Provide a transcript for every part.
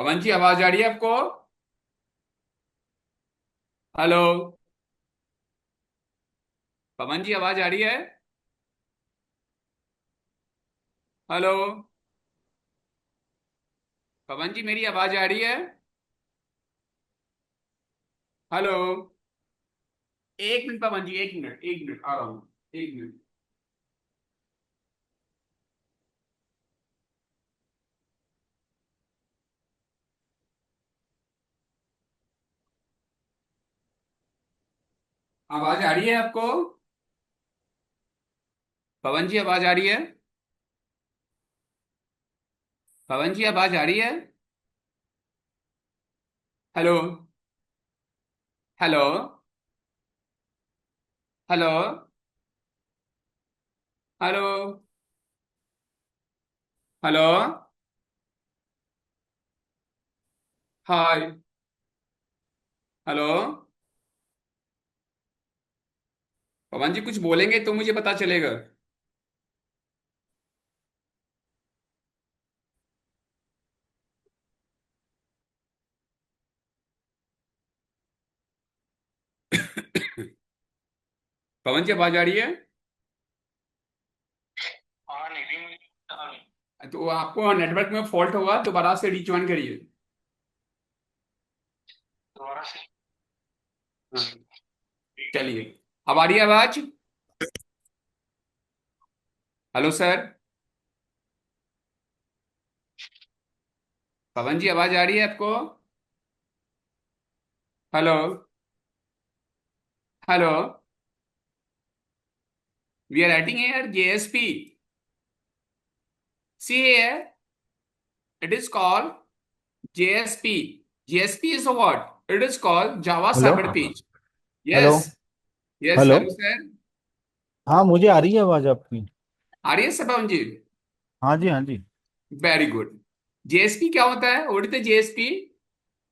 पवन जी, आवाज आ रही है आपको? हेलो। पवन जी, आवाज आ रही है? हेलो। पवन जी, मेरी आवाज आ रही है? हेलो। एक मिनट पवन जी, एक मिनट, एक मिनट, आ रहा हूँ। एक मिनट। आवाज आ रही है आपको? पवन जी, आवाज आ रही है? पवन जी, आवाज आ रही है? Hello. Hello. Hello. Hello. Hello. Hi. Hello. Pawan ji, कुछ बोलेंगे तो मुझे पता चलेगा। पवन जी, आवाज आ रही है? हाँ नितिन। हाँ, तो आपको नेटवर्क में फॉल्ट होगा, दोबारा से रिज्वाइन करिए। दोबारा से। हाँ, चलिए। अब आ रही है आवाज? Hello sir. पवन जी, आवाज आ रही है आपको? Hello. Hello. We are writing here JSP. See here, it is called JSP. JSP is a what? It is called Java hello. Server Page. Hello. Yes. Yes, hello. hello sir. हाँ, मुझे आ रही है आवाज आपकी। आ रही है सर पवन जी? हाँ जी, हाँ जी। Very good. JSP क्या होता है? What is the JSP?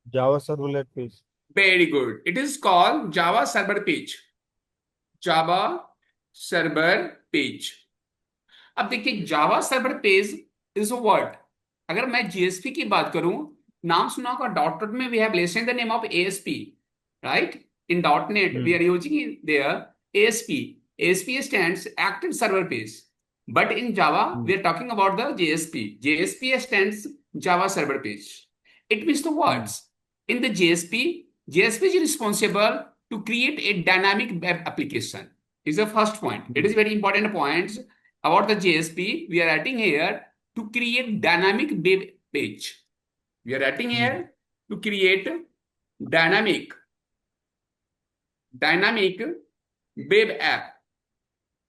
Java servlet page. Very good, it is called Java Server Page. Java Server Page. अब देखिए, Java server page is a word. अगर मैं जीएसपी की बात करूं, नाम सुना होगा, डॉट नेट में we have listen the name of ASP, right? In dot net we hmm. Are using there ASP. ASP stands active server page, but in Java hmm. We are talking about the JSP. JSP stands Java server page. It means the hmm. words in the JSP is responsible to create a dynamic web application. Is the first point. It hmm. is very important point about the JSP. We are writing here to create dynamic web page. We are writing here hmm. to create dynamic dynamic web app,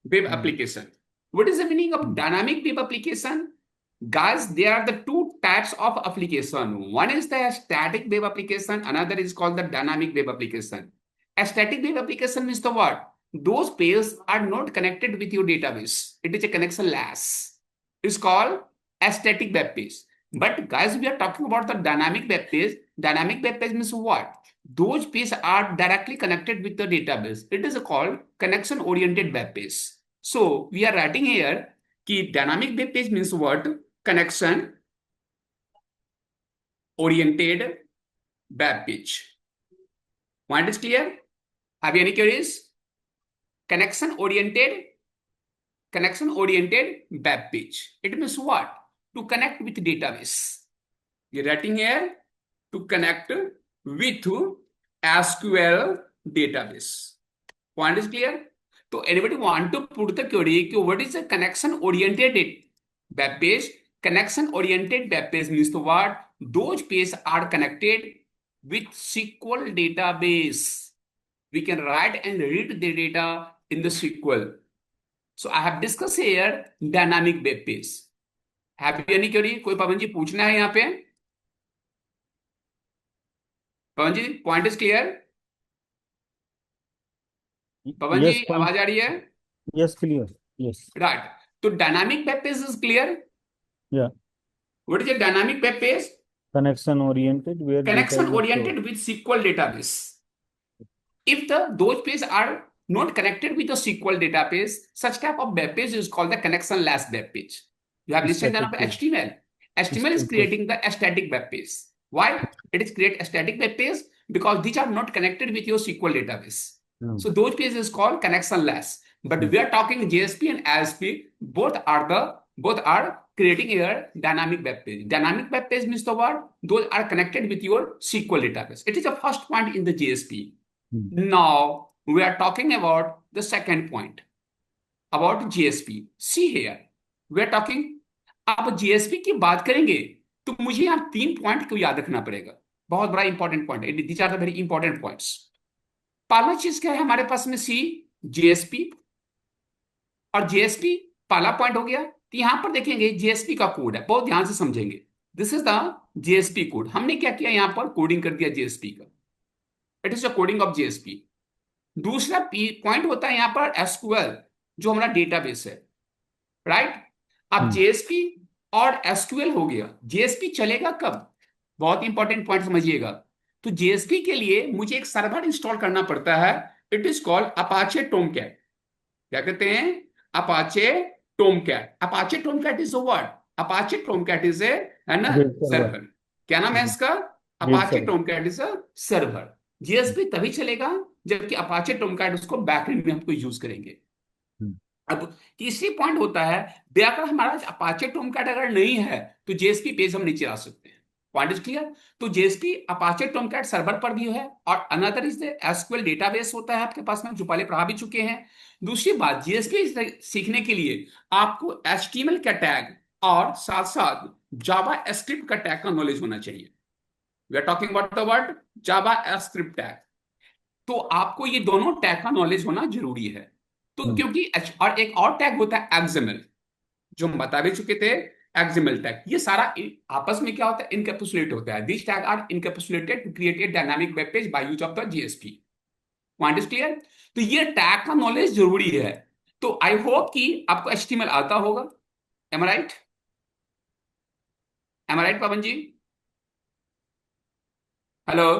web hmm. application. What is the meaning of hmm. dynamic web application? Guys, there are the two types of application. One is the static web application, another is called the dynamic web application. A static web application means the what? Those pages are not connected with your database. It is a connectionless. It's called a static web page. But guys, we are talking about the dynamic web page. Dynamic web page means what? Those pages are directly connected with the database. It is called connection oriented web page. So we are writing here कि dynamic web page means what? Connection oriented web page. Point is clear? Have you any queries? Connection oriented web page. It means what? To connect with database. You're writing here to connect with SQL database. Point is clear? So anybody want to put the query, what is a connection oriented web page? Connection oriented web page means the what? Those pages are connected with SQL database. We can write and read the data in the SQL. So I have discussed here dynamic web page. Have you any query? कोई पवन जी पूछना है यहाँ पे? Pawan ji, point is clear? Pawan ji, yes point. आवाज आ रही है? Yes, clear. Yes. Right. तो dynamic web page is clear. या what is a dynamic web page? Connection oriented where data Connection is stored. oriented with SQL database. If those pages are not connected with the SQL database, such type of web page is called the connectionless web page. You have listened to static page. HTML. HTML is बिल्कुल। creating the static web page. Why it is create a static web page? Because these are not connected with your SQL database. So those pages is called connectionless. But we are talking JSP and ASP, both are creating a dynamic web page. Dynamic web page means the word those are connected with your SQL database. It is the first point in the JSP. Now we are talking about the second point about JSP. See here, we are talking, अब JSP की बात करेंगे तो मुझे यहाँ 3 point को याद रखना पड़ेगा, बहुत बड़ा इंपॉर्टेंट पॉइंट है। These are the very important points. पहला चीज क्या है हमारे पास में, सी JSP और JSP पहला पॉइंट हो गया। तो यहां पर देखेंगे JSP का कोड है, बहुत ध्यान से समझेंगे। This is the JSP code. हमने क्या किया, यहां पर कोडिंग कर दिया JSP का। It is the coding of JSP। दूसरा पॉइंट होता है यहां पर SQL, जो हमारा डेटाबेस है, राइट। अब JSP और SQL हो गया। JSP चलेगा कब, बहुत इंपॉर्टेंट पॉइंट समझिएगा। तो JSP के लिए मुझे एक सर्वर इंस्टॉल करना पड़ता है। It is called Apache Tomcat. क्या कहते हैं, Apache Tomcat. Apache Tomcat is a word, Apache Tomcat is है ना सर्वर। क्या नाम है इसका, Apache Tomcat is a server. JSP तभी चलेगा जबकि अपाचे टोमकैट उसको बैकएंड में हमको यूज करेंगे। अब तीसरी पॉइंट होता है, अगर हमारा अपाचे टोमकैट अगर नहीं है तो JSP पेज हम नहीं चला सकते हैं। Point is clear. तो JSP अपाचे टोमकैट सर्वर पर भी है, और अनदर इज SQL डेटाबेस होता है आपके पास में, जो पहले पढ़ा भी चुके हैं। दूसरी बात, JSP सीखने के लिए आपको HTML का टैग और साथ साथ जावा स्क्रिप्ट का टैग का नॉलेज होना चाहिए। We are talking about the word JavaScript tag. तो आपको ये दोनों टैग का नॉलेज होना जरूरी है। तो क्योंकि और एक और टैग होता है XML, जो हम बता भी चुके थे, XML टैग। ये सारा आपस में क्या होता है, इनकैप्सुलेट होता है। This tag are encapsulated to create a dynamic web page by use of the JSP। Point is clear. तो ये टैग का नॉलेज जरूरी है। तो आई होप कि आपको HTML आता होगा। एम आई राइट, एम आई राइट पवन जी? हेलो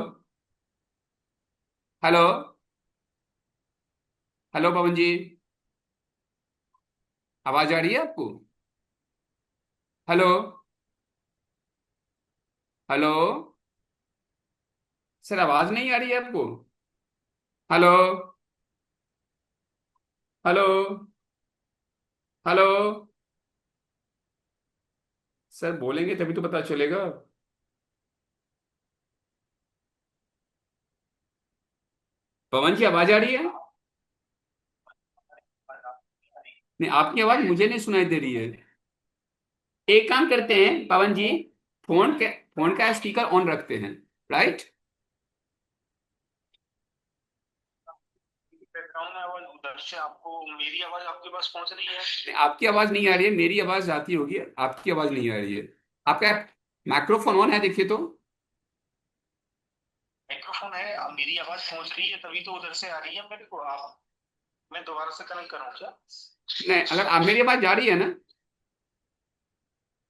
हेलो हेलो पवन जी, आवाज आ रही है आपको? हेलो हेलो सर, आवाज नहीं आ रही है आपको? हेलो हेलो हेलो सर, बोलेंगे तभी तो पता चलेगा। पवन जी, आवाज आ रही है? नहीं, आपकी आवाज मुझे नहीं सुनाई दे रही है। एक काम करते हैं पवन जी, फोन का स्पीकर ऑन रखते हैं, राइट। बैकग्राउंड में आवाज उधर से आपको, मेरी आवाज आपके पास पहुंच रही है? नहीं, आपकी आवाज नहीं आ रही है, मेरी आवाज आती होगी, आपकी आवाज नहीं आ रही है। आपका माइक्रोफोन ऑन है, देखिए तो। माइक्रोफोन है, अब मेरी आवाज पहुंच रही है तभी तो उधर से आ रही है मेरे को। आप, मैं दोबारा से कनेक्ट करूं क्या? नहीं, अगर आप, मेरी आवाज जा रही है ना?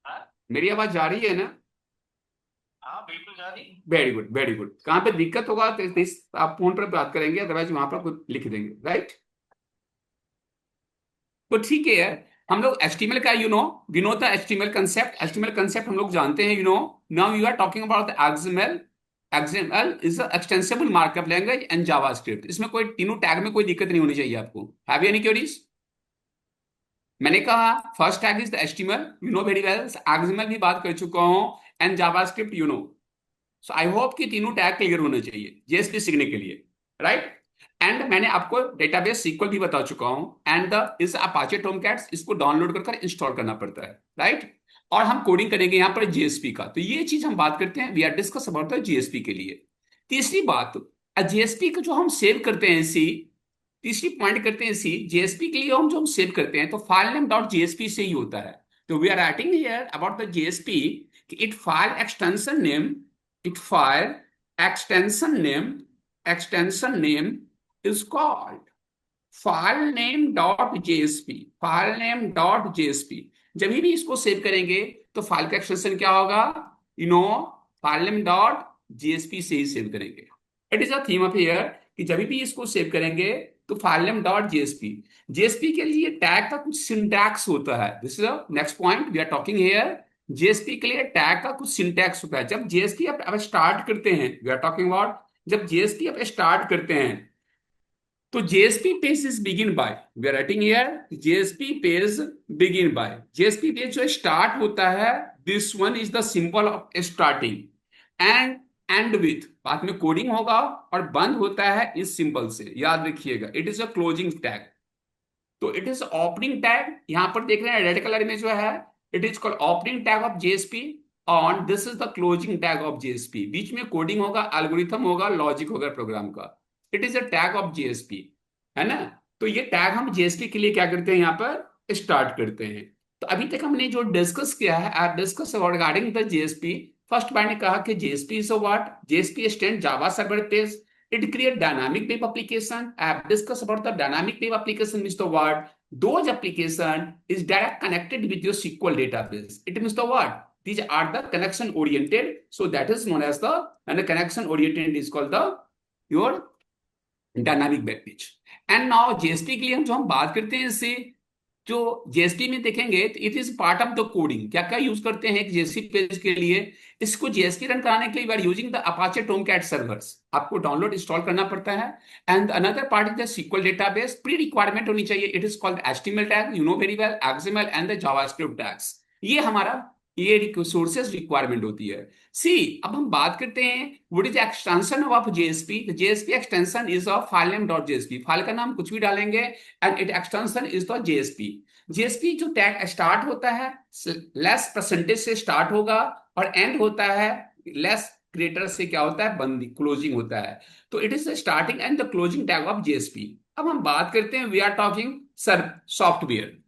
हाँ मेरी आवाज जा रही है ना? हाँ, बिल्कुल जा रही। Very good very good. कहाँ पे दिक्कत होगा तो आप फोन पर बात करेंगे, अदरवाइज वहां पर कुछ लिख देंगे, राइट। तो ठीक है यार, हम लोग HTML का we know the HTML concept हम लोग जानते हैं, now you are talking about the XML is extensible markup language and JavaScript. इसमें कोई तीनों टैग में कोई दिक्कत नहीं होनी चाहिए आपको। Have you any queries? मैंने कहा first tag is the HTML, you know very well. XML भी बात कर चुका हूं, and JavaScript so I hope कि तीनों टैग क्लियर होने चाहिए JSP सीखने के लिए, राइट। एंड मैंने आपको डेटाबेस SQL भी बता चुका हूं, एंड द इस अपाचे टोमकैट्स, इसको डाउनलोड कर इंस्टॉल करना पड़ता है, राइट। और हम कोडिंग करेंगे यहाँ पर JSP का। तो ये चीज हम बात करते हैं, we are discuss about the JSP के लिए। तीसरी बात, JSP को जो हम सेव करते हैं सी, तीसरी पॉइंट करते हैं सी, JSP के लिए हम सेव करते हैं तो फाइल नेम डॉट JSP से ही होता है। तो we are writing here about the JSP कि it file extension name is called filename.jsp। जब भी इसको सेव करेंगे तो फाइल का एक्सटेंशन क्या होगा, filename.jsp से ही सेव करेंगे। It is a theme of here कि जब भी इसको सेव करेंगे तो filename.jsp के लिए टैग का कुछ सिंटैक्स होता है। This is the next point we are talking here. JSP के लिए टैग का कुछ सिंटैक्स होता है। जब जेएसपी आप स्टार्ट करते हैं, वी आर टॉकिंग अबाउट, जब जेएसपी आप स्टार्ट करते हैं तो JSP page is begin by, we are writing here JSP page begin by, JSP page जो स्टार्ट होता है, this one is the symbol of starting, and end with, बाद में कोडिंग होगा, और बंद होता है इस सिंबल से, याद रखिएगा, it is a closing tag. तो इट इज ओपनिंग टैग, यहां पर देख रहे हैं रेड कलर में जो है, it is called opening tag of JSP, on this is the closing tag of JSP. बीच में कोडिंग होगा, एल्गोरिथम होगा, लॉजिक होगा प्रोग्राम का, it is a tag of JSP, है ना। तो ये टैग हम जेएसपी के लिए क्या करते हैं, यहाँ पर स्टार्ट करते हैं। तो अभी तक हमने जो डिस्कस किया है, I discuss regarding the JSP. First मैंने कहा कि JSP is a what, JSP stand Java server page, it create dynamic web application. I have discussed about the dynamic web application means the word, those application is direct connected with your SQL database. It means the word, these are the connection oriented, so that is known as the, and the connection oriented is called the your dynamic web page. And now JSP के लिए हम जो हम बात करते हैं, इससे जो जेएसपी में देखेंगे तो it is part of the coding. क्या क्या यूज करते हैं एक जेएसपी पेज के लिए, इसको जेएसपी रन कराने के लिए we are using the Apache Tomcat servers, आपको डाउनलोड इंस्टॉल करना पड़ता है। And another part is the SQL database, pre requirement होनी चाहिए, it is called HTML tag, you know very well, XML and the JavaScript tags, ये हमारा ये resources requirement होती है। सी, अब हम बात करते हैं what is extension of JSP. JSP extension is of file name dot JSP, file का नाम कुछ भी डालेंगे, and it extension is the JSP. JSP जो टैग स्टार्ट होता है लेस परसेंटेज से स्टार्ट होगा, और एंड होता है लेस ग्रेटर से क्या होता है, बंदी, क्लोजिंग होता है। तो it is the starting and the closing tag of JSP. अब हम बात करते हैं, we are talking sir software.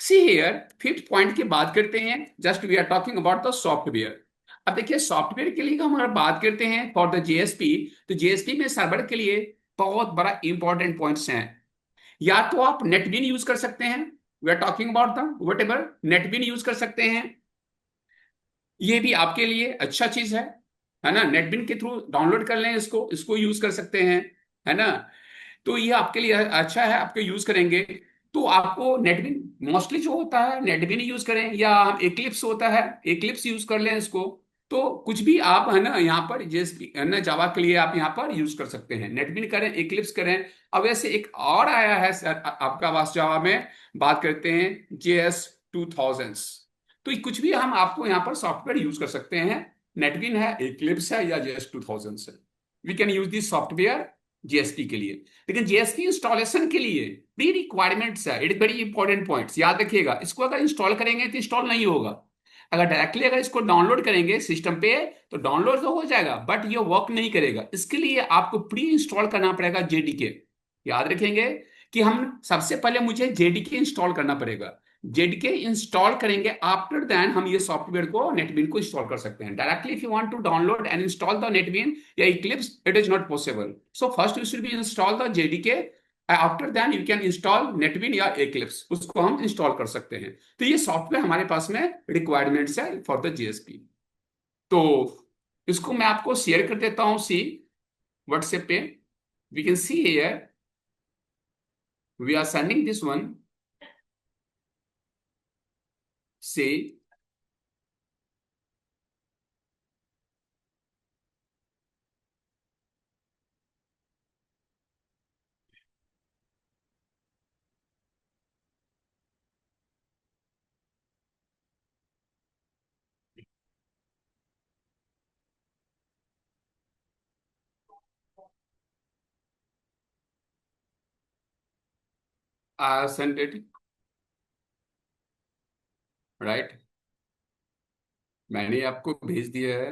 See here fifth point की बात करते हैं, just we are talking about the software. अब देखिए सॉफ्टवेयर के लिए हम अगर बात करते हैं फॉर द जेएसपी, तो जेएसपी में सर्वर के लिए बहुत बड़ा इंपॉर्टेंट पॉइंट्स हैं। या तो आप नेटबीन यूज कर सकते हैं, we are talking about the whatever, NetBean use कर सकते हैं, ये भी आपके लिए अच्छा चीज है ना। नेटबीन के थ्रू डाउनलोड कर लें इसको, इसको यूज कर सकते हैं, है ना। तो ये आपके लिए अच्छा है, आपको यूज करेंगे तो आपको नेटबीन मोस्टली जो होता है नेटबीन यूज करें, या हम एक्लिप्स होता है एक्लिप्स यूज कर लें इसको। तो कुछ भी आप है ना यहाँ पर जेएसपी है ना जावा के लिए आप यहाँ पर यूज कर सकते हैं, नेटबीन करें, एक्लिप्स करें। अब वैसे एक और आया है सर आपका वास जावा में, बात करते हैं JS2000। तो ये कुछ भी हम आपको यहाँ पर सॉफ्टवेयर यूज कर सकते हैं, नेटबीन है, एक्लिप्स है, या JS2000 है, we can use this software JSP के लिए। लेकिन जेएसपी इंस्टॉलेशन के लिए प्री रिक्वायरमेंट्स है, इट वेरी इंपॉर्टेंट पॉइंट्स, याद रखिएगा। इसको अगर इंस्टॉल करेंगे तो इंस्टॉल नहीं होगा, अगर डायरेक्टली अगर इसको डाउनलोड करेंगे सिस्टम पे तो डाउनलोड तो हो जाएगा, बट ये वर्क नहीं करेगा। इसके लिए आपको प्री इंस्टॉल करना पड़ेगा जेडीके, याद रखेंगे कि हम सबसे पहले मुझे जेडीके इंस्टॉल करना पड़ेगा। जेडीके इंस्टॉल करेंगे, आफ्टर देन हम ये सॉफ्टवेयर को नेटबीन को इंस्टॉल कर सकते हैं। Directly if you want to download and install the NetBean या Eclipse, it is not possible. So first you should be install the JDK, after then you can install NetBean या Eclipse, उसको हम install कर सकते हैं। तो ये software हमारे पास में रिक्वायरमेंट्स है फॉर द जेएसपी। तो इसको मैं आपको शेयर कर देता हूं सी व्हाट्सएप पे, we can see here, we are sending this one, say send it, right, मैंने आपको भेज दिया है,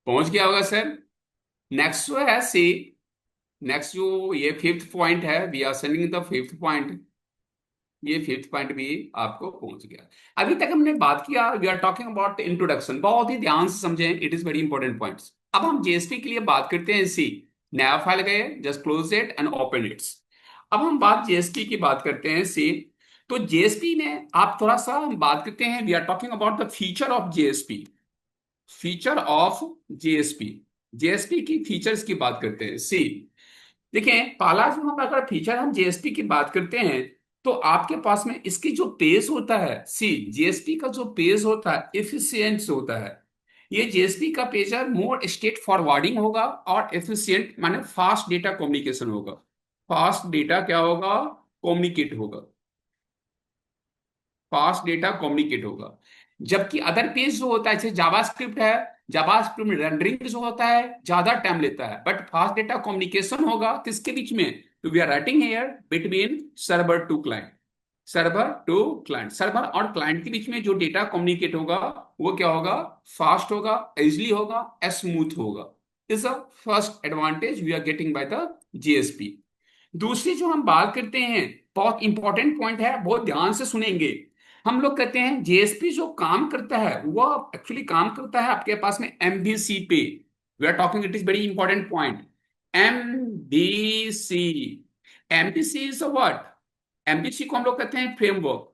पहुंच गया होगा सर। नेक्स्ट जो है सी, नेक्स्ट जो ये फिफ्थ पॉइंट है, we are sending the fifth point, ये फिफ्थ पॉइंट भी आपको पहुंच गया। अभी तक हमने बात किया, we are talking about introduction, बहुत ही ध्यान से समझें, it is very important points. अब हम जेएसपी के लिए बात करते हैं सी, नया फाइल गए, just close it and open it's. अब हम बात जेएसपी की बात करते हैं सी। तो जेएसपी में आप थोड़ा सा हम बात करते हैं, we are talking about the feature of JSP, feature of JSP, JSP की फीचर्स की बात करते हैं सी। देखें पहला जो हम अगर फीचर हम जेएसपी की बात करते हैं तो आपके पास में इसकी जो पेज होता है, सी जेएसपी का जो पेज होता है एफिशिएंट होता है। ये जेएसपी का पेज है मोर स्ट्रेट फॉरवर्डिंग होगा और एफिशिएंट माने फास्ट डेटा कम्युनिकेशन होगा। फास्ट डेटा क्या होगा, कम्युनिकेट होगा, फास्ट डेटा कम्युनिकेट होगा। जबकि अदर पेज जो होता है जैसे जावास्क्रिप्ट है, जावास्क्रिप्ट में रेंडरिंग जो होता है ज्यादा टाइम लेता है, बट फास्ट डेटा कम्युनिकेशन होगा किसके बीच में, तो we are writing here between server to client, server to client, server और क्लाइंट के बीच में जो डेटा कम्युनिकेट होगा वो क्या होगा, फास्ट होगा, इजली होगा, स्मूथ होगा। Is a first advantage we are getting by the JSP. दूसरी जो हम बात करते हैं, बहुत इंपॉर्टेंट पॉइंट है, बहुत ध्यान से सुनेंगे। हम लोग कहते हैं जेएसपी जो काम करता है वो एक्चुअली काम करता है आपके पास में एमबीसी पे। We are talking, it is very important point, MVC. MVC is a what, MVC को हम लोग कहते हैं फ्रेमवर्क,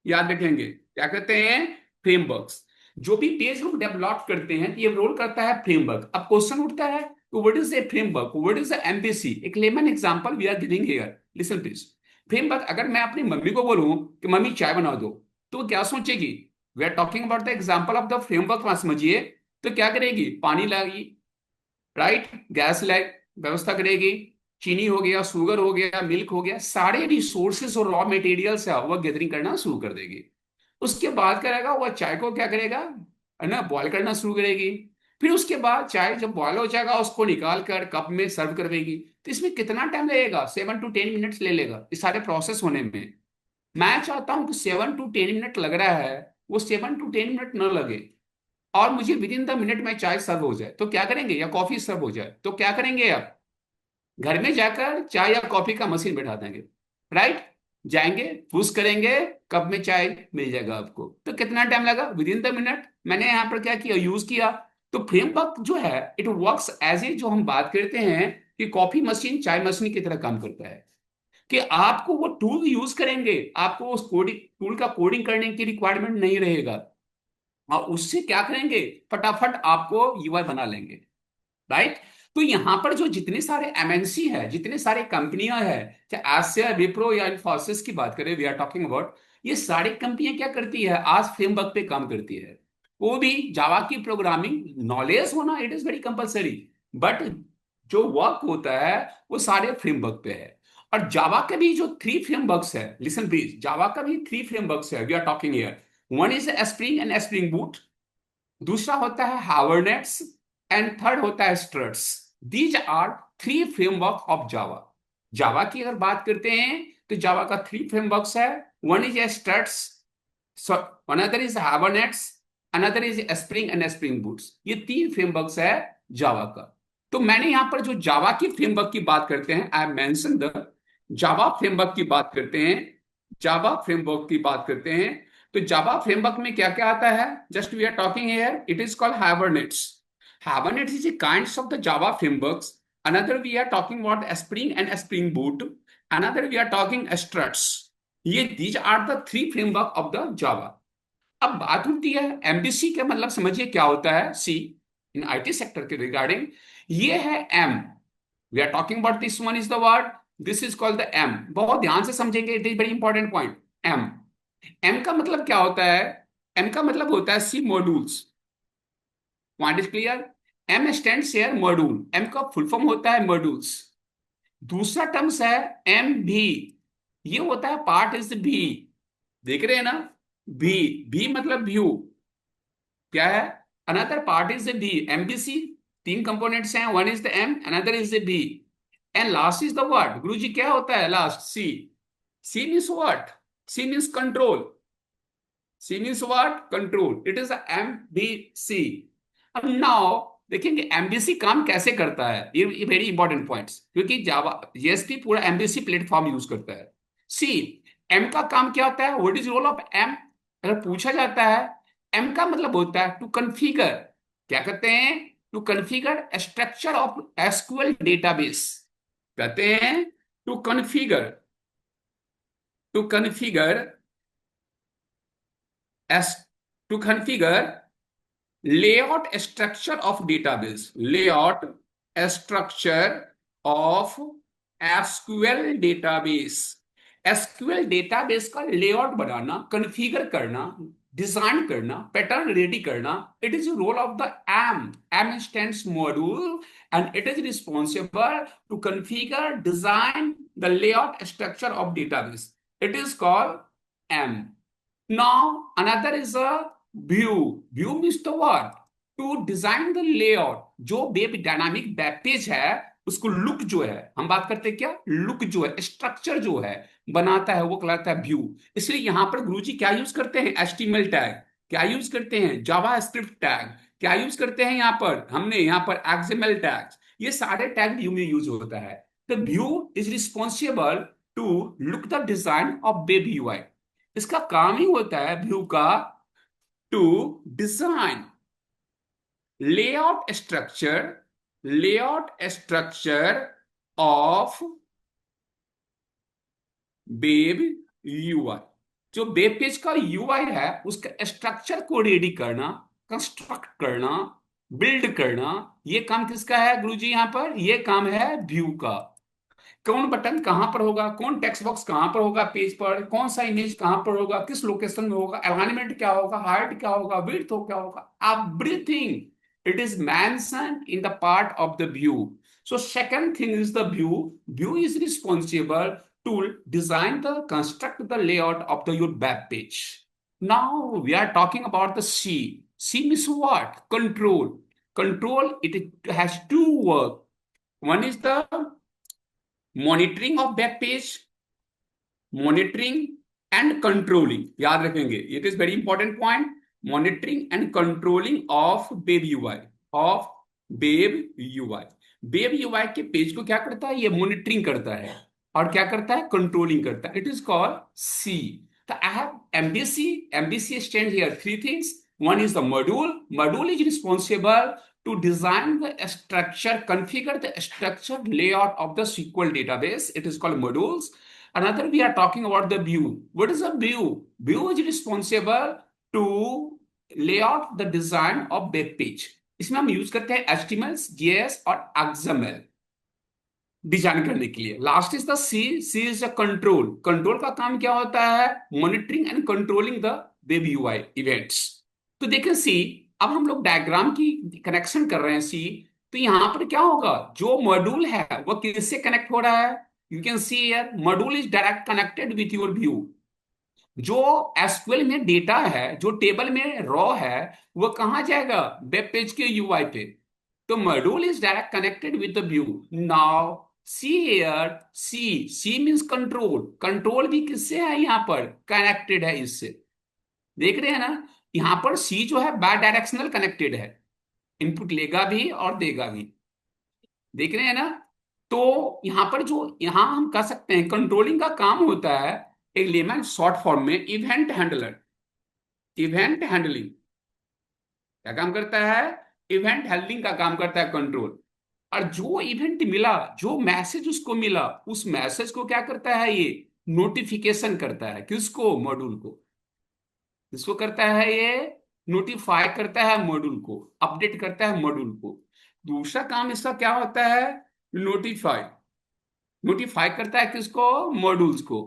याद रखेंगे क्या कहते हैं, फ्रेमवर्क्स। जो भी पेज लोग डेवलप करते हैं ये रोल करता है फ्रेमवर्क। अब क्वेश्चन उठता है तो what is a framework, what is the MBC. एक layman example we are giving here, listen please. Framework, अगर मैं अपनी मम्मी को बोलूं कि मम्मी चाय बना दो, तो वो क्या सोचेगी, we are talking about the example of the framework, समझिए। तो क्या करेगी, पानी लाएगी, राइट, गैस लाइक व्यवस्था करेगी, चीनी हो गया, शुगर हो गया, मिल्क हो गया, सारे रिसोर्सेस और रॉ मटेरियल्स है वह गैदरिंग करना शुरू कर देगी। उसके बाद करेगा वह चाय को क्या करेगा, है ना, बॉयल करना शुरू करेगी। फिर उसके बाद चाय जब बॉयल हो जाएगा उसको निकाल कर कप में सर्व कर देगी। तो इसमें कितना टाइम लगेगा, 7 to 10 मिनट्स ले लेगा इस सारे प्रोसेस होने में। मैं चाहता हूं कि 7 to 10 मिनट लग रहा है, वो 7 to 10 मिनट न लगे, और मुझे विद इन द मिनट में चाय सर्व हो जाए। तो क्या करेंगे, या कॉफी सर्व हो जाए, तो क्या करेंगे आप, घर में जाकर चाय या कॉफी का मशीन बैठा देंगे, राइट, जाएंगे पुश करेंगे, कप में चाय मिल जाएगा आपको। तो कितना टाइम लगा, विद इन द मिनट। मैंने यहाँ पर क्या किया, यूज किया। तो फ्रेमवर्क जो है इट वर्क्स एज ए, जो हम बात करते हैं कि कॉफी मशीन चाय मशीन की तरह काम करता है, कि आपको वो टूल यूज करेंगे, आपको उस कोडिंग टूल का कोडिंग करने की रिक्वायरमेंट नहीं रहेगा, और उससे क्या करेंगे, फटाफट आपको यूआई बना लेंगे, राइट। तो यहां पर जो जितने सारे एमएनसी है, जितने सारे कंपनियां है, चाहे एससीआई, विप्रो या इन्फोसिस की बात करें, वी आर टॉकिंग अबाउट, ये सारी कंपनियां क्या करती है, आज फ्रेमवर्क पे काम करती है। वो भी जावा की प्रोग्रामिंग नॉलेज होना it is very compulsory, but जो वर्क होता है वो सारे फ्रेमवर्क पे है। और जावा के भी जो 3 फ्रेमवर्क्स है, लिसन प्लीज, जावा का भी 3 फ्रेमवर्क्स है we are talking here. One is Spring and Spring Boot, दूसरा होता है हावर्नेट्स, एंड थर्ड होता है Struts. These are 3 framework of Java. Java की अगर बात करते हैं तो जावा का 3 फ्रेमवर्क्स है, one is Struts, another is Hibernates, another is Spring and Spring Boots. ये 3 फ्रेमवर्क्स है जावा का। तो मैंने यहां पर जो जावा की फ्रेमवर्क की बात करते हैं, I mention the Java framework की बात करते हैं, जावा फ्रेमवर्क की बात करते हैं। तो जावा फ्रेमवर्क में क्या क्या आता है, just we are talking here, it is called Hibernates. Hibernates is a kinds of the Java frameworks. Another we are talking about Spring and Spring Boot, another we are talking Struts. ये these are the 3 framework of the Java. अब बात होती है MBC का मतलब समझिए क्या होता है, सी इन आईटी सेक्टर के रिगार्डिंग ये है M, we are talking about this one is the word, this is called the M. बहुत ध्यान से समझेंगे, it is very important point. M, M का मतलब क्या होता है, एम का मतलब होता है see modules, point is clear. M stands here module, M का फुल फॉर्म होता है मॉड्यूल्स। दूसरा टर्म्स है एम भी, ये होता है पार्ट इज भी, देख रहे हैं ना, भी, भी मतलब व्यू, क्या है, another part is the B. MBC 3 components हैं, one is the M, another is the B, and last is the word. Guru ji क्या होता है last, C. C means what, C means control, C means what, control, it is MBC. अब now देखेंगे MBC काम कैसे करता है, ये वेरी इंपॉर्टेंट पॉइंट्स, क्योंकि जावा जेएसपी पूरा एमबीसी प्लेटफॉर्म यूज करता है। सी, एम का काम क्या होता है, what is role of M, अगर पूछा जाता है, एम का मतलब होता है टू कन्फिगर, क्या कहते हैं, to configure structure of SQL database, कहते हैं to configure, to configure S, to configure layout structure of database, layout structure of SQL database, SQL database का लेआउट बनाना, कॉन्फ़िगर करना, डिजाइन करना, पैटर्न रेडी करना, it is role of the M. M stands module and it is responsible to configure, design the layout structure of database. It is called M. Now another is a view. View means the what? To design the layout. जो web dynamic web page है उसको look जो है, हम बात करते हैं क्या, लुक जो है, स्ट्रक्चर जो है बनाता है वो कहलाता है व्यू. इसलिए यहां पर गुरुजी क्या यूज करते हैं, HTML टैग. क्या यूज करते हैं, जावा स्क्रिप्ट टैग. क्या यूज करते हैं यहां पर, हमने यहां पर XML टैग्स. ये सारे टैग व्यू में यूज होता है. The view is responsible to look the design of web UI. इसका काम ही होता है व्यू का to design layout structure of web UI. जो वेब पेज का यूआई है उसका स्ट्रक्चर को रेडी करना, कंस्ट्रक्ट करना, बिल्ड करना, ये काम किसका है गुरुजी, यहां पर ये काम है व्यू का. कौन बटन कहां पर होगा, कौन टेक्स्ट बॉक्स कहां पर होगा पेज पर, कौन सा इमेज कहां पर होगा, किस लोकेशन में होगा, अलाइनमेंट क्या होगा, हाइट क्या होगा, विड्थ क्या होगा, everything it is mentioned in the part of the view. So second thing is the view. View is responsible to design the construct the layout of the your web page. Now we are talking about the C. C means what? Control. Control, it has two work. One is the monitoring of web page, monitoring and controlling. याद रखेंगे, it is very important point. Monitoring and controlling of web UI, of web UI. Web UI के page को क्या करता है, ये monitoring करता है और क्या करता है, कंट्रोलिंग करता है. इट इज कॉल्ड सी. तो I have MBC. MBC stand here three things. One is the module. Module is responsible to design the structure, configure the structure layout of the SQL database. It is called modules. Another, we are talking about the view. What is a view? View is responsible to layout the design of web page. इसमें हम use करते हैं HTML, JS और XML design करने के लिए. Last is the C. C is the control. Control का काम क्या होता है, monitoring and controlling the web UI events. तो देखें सी, अब हम लोग डायग्राम की कनेक्शन कर रहे हैं सी. तो यहां पर क्या होगा, जो मॉड्यूल है वो किससे कनेक्ट हो रहा है, you can see here module is direct connected with your view. जो एसक्यूएल में डेटा है, जो टेबल में रॉ है, वो कहां जाएगा, वेब पेज के यूआई पे. तो module is direct connected with the view. Now see here, see. C means control. Control भी किससे है, यहां पर कनेक्टेड है इससे. देख रहे हैं ना, यहां पर सी जो है बाय डायरेक्शनल कनेक्टेड है, इनपुट लेगा भी और देगा भी. देख रहे हैं ना. तो यहां पर जो यहां हम कह सकते हैं कंट्रोलिंग का काम होता है एक लेमन शॉर्ट फॉर्म में इवेंट हैंडलर. इवेंट हैंडलिंग क्या काम करता है, इवेंट हैंडलिंग का काम करता है कंट्रोल. और जो इवेंट मिला, जो मैसेज उसको मिला, उस मैसेज को क्या करता है, ये नोटिफिकेशन करता है. किसको, मॉड्यूल को. किसको करता है, ये नोटिफाई करता है मॉड्यूल को, अपडेट करता है मॉड्यूल को. दूसरा काम इसका क्या होता है, नोटिफाई. नोटिफाई करता है किसको, मॉड्यूल्स को.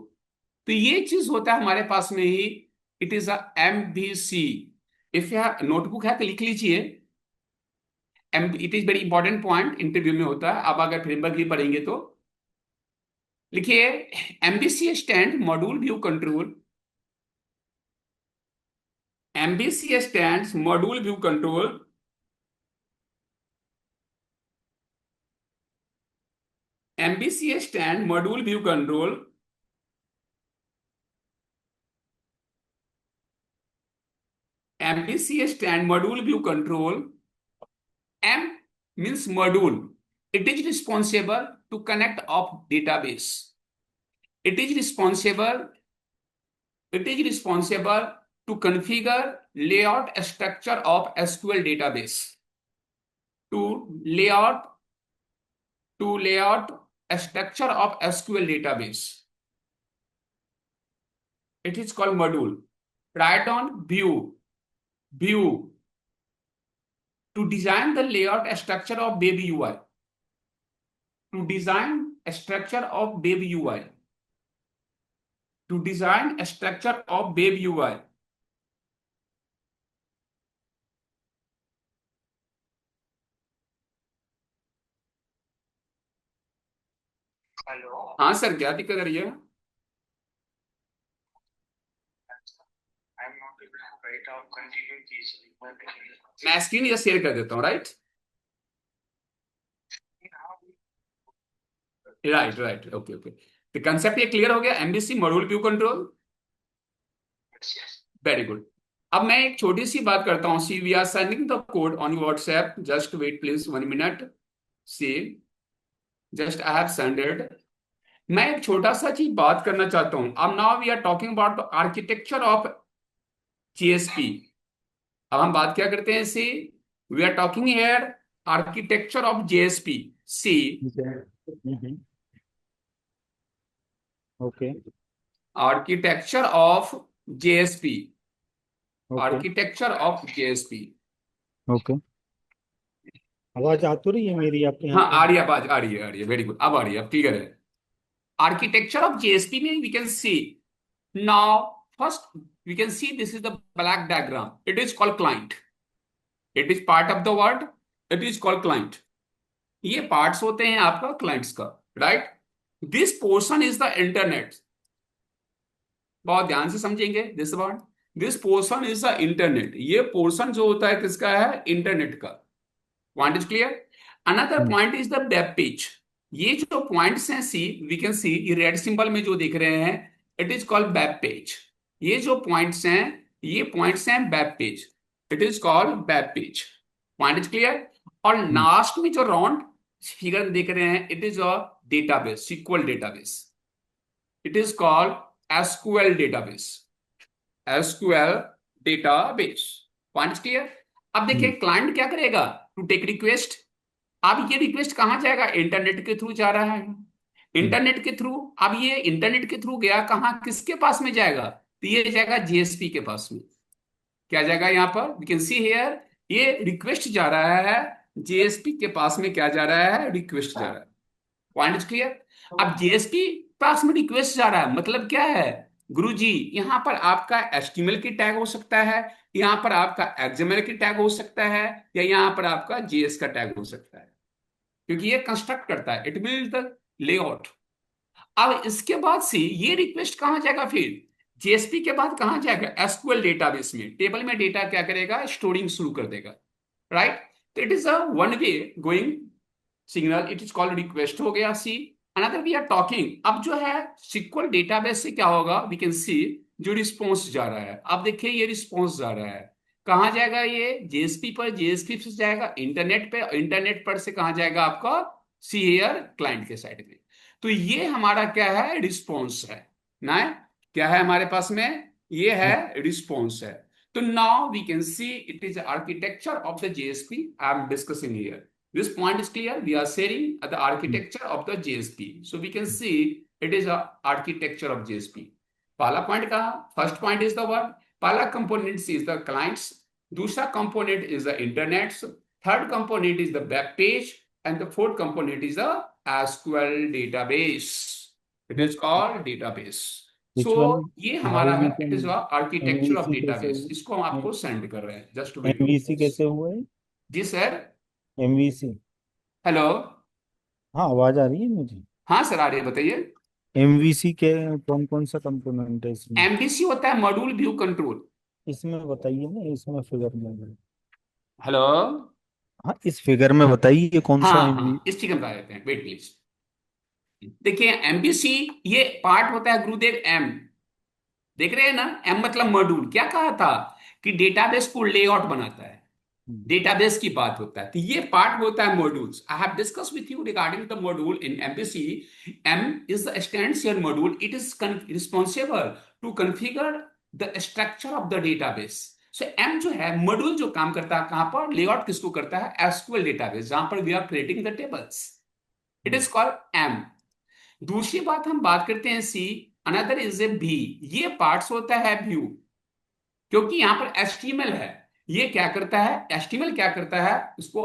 तो ये चीज होता है हमारे पास में ही. It is a MVC. If यह नोटबुक है तो लिख लीजिए. It is very important point, interview में होता है. आप अगर फ्रेमवर्क भी पढ़ेंगे तो लिखिए. MVC stand module view control. MVC stands module view control. MVC stand module view control. MVC stand module view control. M means module. It is responsible to connect of database. It is responsible to configure layout structure of SQL database. To layout a structure of SQL database. It is called module. Write on view. View. To design the layout structure of web UI. To design a structure of web UI. to design a structure of web UI. Hello. हाँ sir, क्या दिक्कत आ रही है? I am not able to write out continue this. मैं screen या share कर देता हूँ, right right right, okay okay. तो कंसेप्ट ये क्लियर हो गया, MBC module view control. Very good. अब मैं एक छोटी सी बात करता हूँ। See we are sending the code on WhatsApp, just wait please 1 minute. See just I have सेंडेड। मैं एक छोटा सा चीज बात करना चाहता हूँ। अब now we are talking about the architecture of GSP. अब हम बात क्या करते हैं? See we are talking here architecture of JSP. See okay architecture of JSP, okay architecture of JSP. Okay. आवाज आ तो रही है मेरी आपके यहाँ हाँ, पे? आ रही है आवाज, आ रही है, वेरी गुड, अब आ रही है, अब क्लियर है। आर्किटेक्चर ऑफ जेएसपी में we can see now, first we can see this is the black diagram, it is called client, it is part of the word, it is called client. ये parts होते हैं आपका clients का, right. This portion is the internet. बहुत ध्यान से समझेंगे this word. This portion is the internet. ये पोर्शन जो होता है किसका है? इंटरनेट का। Point is clear. Another point is the web page. ये जो पॉइंट्स हैं, सी वी कैन सी, ये रेड सिंबल में जो दिख रहे हैं, it is called web page. ये जो पॉइंट्स हैं, ये पॉइंट्स हैं web page, it is called web page. Point is clear. और लास्ट में जो राउंड फिगर देख रहे हैं, it is a database, sequel database, it is called SQL database, SQL database. Point clear. अब देखिए क्लाइंट क्या करेगा? To take request. अब ये रिक्वेस्ट कहां जाएगा? इंटरनेट के थ्रू जा रहा है, इंटरनेट के थ्रू। अब ये इंटरनेट के थ्रू गया कहां, किसके पास में जाएगा? तो ये जाएगा जीएसपी के पास में। क्या जाएगा यहां पर? वी कैन सी हियर, ये रिक्वेस्ट जा रहा है जेएसपी के पास में। क्या जा रहा है? रिक्वेस्ट जा रहा है। Point clear. अब जेएसपी पास में रिक्वेस्ट जा रहा है, मतलब क्या है गुरुजी? यहां पर आपका एचटीएमएल की टैग हो सकता है, यहां पर आपका एक्सएमएल की टैग हो सकता है, या यहां पर आपका जेएस का टैग हो सकता है, क्योंकि ये कंस्ट्रक्ट करता है, इट बिल्ड द लेआउट। अब इसके बाद से ये रिक्वेस्ट कहां जाएगा? फिर जेएसपी के बाद कहां जाएगा? एसक्यूएल डेटाबेस में। टेबल में डेटा क्या करेगा? स्टोरिंग शुरू कर देगा, राइट। तो it is a one way going signal, it is called request हो गया। See another we are talking, अब जो है सिक्वल डेटाबेस से क्या होगा? वी कैन सी जो रिस्पॉन्स जा रहा है, अब देखिए ये रिस्पॉन्स जा रहा है, कहां जाएगा? ये जेएसपी पर, जेएसपी से जाएगा इंटरनेट पे, इंटरनेट पर से कहां जाएगा आपका? सी एयर क्लाइंट के साइड में। तो ये हमारा क्या है? रिस्पॉन्स है ना। क्या है हमारे पास में? ये है रिस्पॉन्स है। तो now we can see it is architecture of the JSP I am discussing here. This point is clear. We are sharing the architecture of the JSP. So we can see it is a architecture of JSP. पहला point कहा, first point is the word. पहला component is the clients, दूसरा component is the internet, third component is the web page, and the fourth component is the SQL database. It is called database. Which so one? ये How हमारा we है, it can is architecture of MVC कैसे database. हुआ? इसको हम आपको send कर रहे हैं, जस्ट वेट। MVC कैसे हुआ है? जी सर। MVC। हेलो। हाँ, आवाज आ रही है मुझे। हाँ सर, आ रही है, बताइए। MVC के कौन कौन सा कंपोनेंट है इसमें? एमबीसी होता है मॉड्यूल व्यू कंट्रोल। इसमें बताइए ना, इसमें फिगर में। हेलो। हाँ, इस फिगर में बताइए कौन सा हाँ MV। हाँ, इस ठीक बता देते हैं, वेट प्लीज। देखिए एमबीसी ये पार्ट होता है गुरुदेव एम, देख रहे हैं ना। एम मतलब मॉड्यूल। क्या कहा था कि डेटाबेस को लेआउट बनाता है, डेटाबेस की बात होता है, तो ये पार्ट होता है modules. I have discuss with you regarding the module in MVC. M is the standard module, it is responsible to configure the structure of the database. So M जो है मॉड्यूल, जो काम करता है कहां पर? लेआउट किसको करता है? एसक्यूएल डेटाबेस, जहां पर we are creating the tables, it is called M. दूसरी बात हम बात करते हैं सी, अनदर इज ए भी। ये पार्ट्स होता है व्यू, क्योंकि यहां पर एचटीएमएल है। ये क्या करता है? एचटीएमएल क्या करता है? उसको